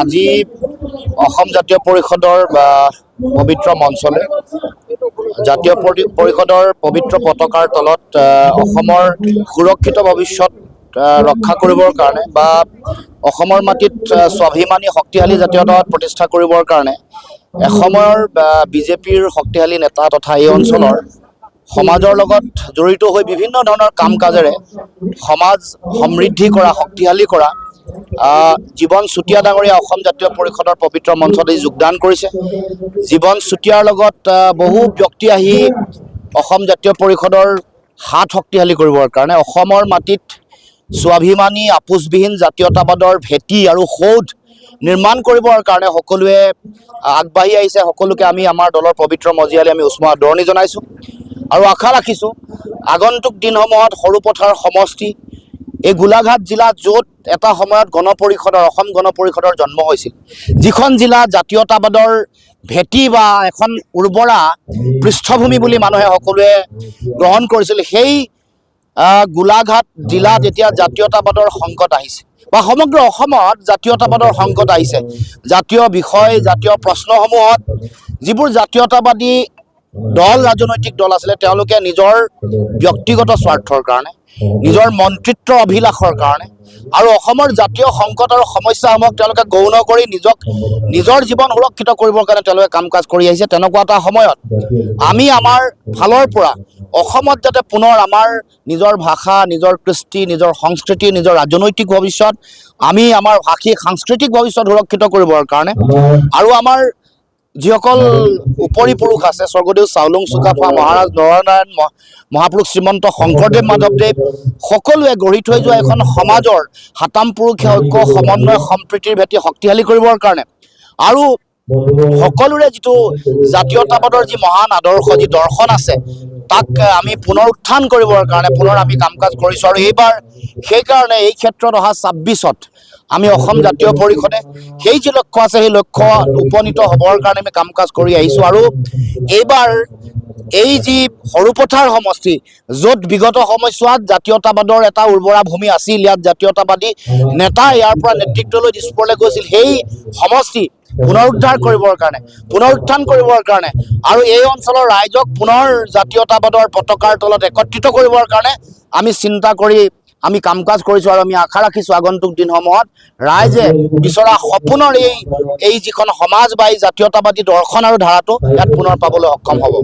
আজি অসম জাতীয় পৰিষদৰ পবিত্ৰ মঞ্চলে জাতীয় পৰিষদৰ পবিত্ৰ পতাকাৰ তলত অসমৰ সুৰক্ষিত ভৱিষ্যত ৰক্ষা কৰিবৰ কাৰণে বা অসমৰ মাটিত স্বাভিমানী শক্তিশালী জাতীয়তাবাদ প্ৰতিষ্ঠা কৰিবৰ কাৰণে এসময়ৰ বিজেপিৰ শক্তিশালী নেতা তথা এই অঞ্চলৰ সমাজৰ লগত জড়িত হৈ বিভিন্ন ধৰণৰ কাম কাজেৰে সমাজ সমৃদ্ধি কৰা শক্তিশালী কৰা জীৱন চুতীয়া ডাঙৰীয়া অসম জাতীয় পৰিষদৰ পবিত্ৰ মঞ্চত যোগদান কৰিছে। জীৱন চুতীয়াৰ লগত বহু ব্যক্তি আহি অসম জাতীয় পৰিষদৰ হাত শক্তিশালী কৰিবৰ কাৰণে অসমৰ মাটিত স্বাভিমানী আপোচবিহীন জাতীয়তাবাদৰ ভেটি আৰু সৌধ নিৰ্মাণ কৰিবৰ কাৰণে সকলোৱে আগবাঢ়ি আহিছে। সকলোকে আমি আমাৰ দলৰ পবিত্ৰ মজিয়ালে আমি উষ্ম আদৰণি জনাইছোঁ আৰু আশা ৰাখিছোঁ আগন্তুক দিনসমূহত সৰুপথাৰ সমষ্টি এই গোলাঘাট জিলা য'ত এটা সময়ত অসম গণ পৰিষদৰ জন্ম হৈছিল, যিখন জিলা জাতীয়তাবাদৰ ভেটি বা এখন উৰ্বৰা পৃষ্ঠভূমি বুলি মানুহে সকলোৱে গ্ৰহণ কৰিছিল, সেই গোলাঘাট জিলাত এতিয়া জাতীয়তাবাদৰ সংকট আহিছে বা সমগ্ৰ অসমত জাতীয়তাবাদৰ সংকট আহিছে। জাতীয় বিষয় জাতীয় প্ৰশ্নসমূহত যিবোৰ জাতীয়তাবাদী দল ৰাজনৈতিক দল আছিলে তেওঁলোকে নিজৰ ব্যক্তিগত স্বাৰ্থৰ কাৰণে নিজৰ মন্ত্ৰিত্বৰ অভিলাষৰ কাৰণে আৰু অসমৰ জাতীয় সংকট আৰু সমস্যাসমূহক তেওঁলোকে গৌণ কৰি নিজৰ জীৱন সুৰক্ষিত কৰিবৰ কাৰণে তেওঁলোকে কাম কাজ কৰি আহিছে। তেনেকুৱা এটা সময়ত আমি আমাৰ ফালৰ পৰা অসমত যাতে পুনৰ আমাৰ নিজৰ ভাষা নিজৰ কৃষ্টি নিজৰ সংস্কৃতি নিজৰ ৰাজনৈতিক ভৱিষ্যত আমি আমাৰ ভাষিক সাংস্কৃতিক ভৱিষ্যত সুৰক্ষিত কৰিবৰ কাৰণে আৰু আমাৰ যিসকল উপৰি পুৰুষ আছে স্বৰ্গদেউ চাউলুং চুকাফা মহাৰাজ নৰনাৰায়ণ মহাপুৰুষ শ্ৰীমন্ত শংকৰদেৱ মাধৱদেৱ সকলোৱে গঢ়ি থৈ যোৱা এখন সমাজৰ সাতাম পুৰুষীয়া ঐক্য সমন্বয় সম্প্ৰীতিৰ ভেটি শক্তিশালী কৰিবৰ কাৰণে আৰু সকলোৰে যিটো জাতীয়তাবাদৰ যি মহান আদৰ্শ যি দৰ্শন আছে তাক আমি পুনৰ উত্থান কৰিবৰ কাৰণে পুনৰ আমি কাম কাজ কৰিছোঁ আৰু এইবাৰ সেইকাৰণে এই ক্ষেত্ৰত অহা ২৬ত আমি অসম জাতীয় পৰিষদে সেই যি লক্ষ্য আছে সেই লক্ষ্য উপনীত হ'বৰ কাৰণে আমি কাম কাজ কৰি আহিছোঁ আৰু এইবাৰ এই যি সৰুপথাৰ সমষ্টি য'ত বিগত সময়ছোৱাত জাতীয়তাবাদৰ এটা উৰ্বৰা ভূমি আছিল, ইয়াত জাতীয়তাবাদী নেতা ইয়াৰ পৰা নেতৃত্ব লৈ দিছপুৰলৈ গৈছিল, সেই সমষ্টি পুনৰুদ্ধাৰ কৰিবৰ কাৰণে আৰু এই অঞ্চলৰ ৰাইজক পুনৰ জাতীয়তাবাদৰ পতাকাৰ তলত একত্ৰিত কৰিবৰ কাৰণে আমি চিন্তা কৰি আমি কাম কাজ কৰিছোঁ আৰু আমি আশা ৰাখিছোঁ আগন্তুক দিনসমূহত ৰাইজে বিচৰা সপোনৰ এই যিখন সমাজ বা এই জাতীয়তাবাদী দৰ্শন আৰু ধাৰাটো ইয়াত পুনৰ পাবলৈ সক্ষম হ'ব।